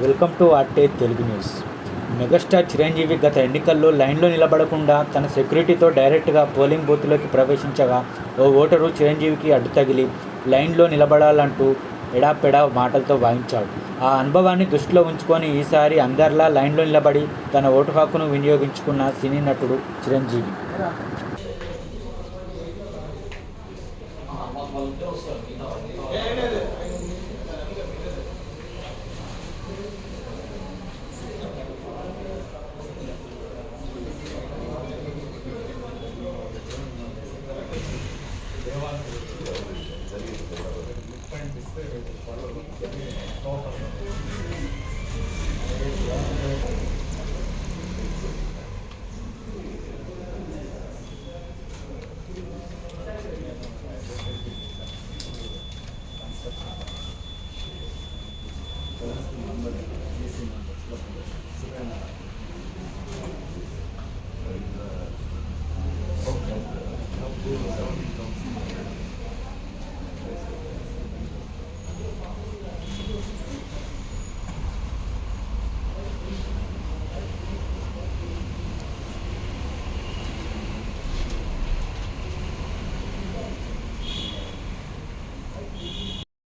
Welcome to ఆర్టే Telugu news. Megastar Chiranjeevi గత ఎన్నికల్లో లైన్లో నిలబడకుండా తన సెక్యూరిటీతో డైరెక్ట్గా పోలింగ్ బూత్లోకి ప్రవేశించగా ఓ ఓటరు చిరంజీవికి అడ్డు తగిలి లైన్లో నిలబడాలంటూ ఎడాపెడా మాటలతో వాయించాడు. ఆ అనుభవాన్ని దృష్టిలో ఉంచుకొని ఈసారి అందరిలా లైన్లో నిలబడి తన ఓటు హక్కును వినియోగించుకున్న సినీ నటుడు చిరంజీవి.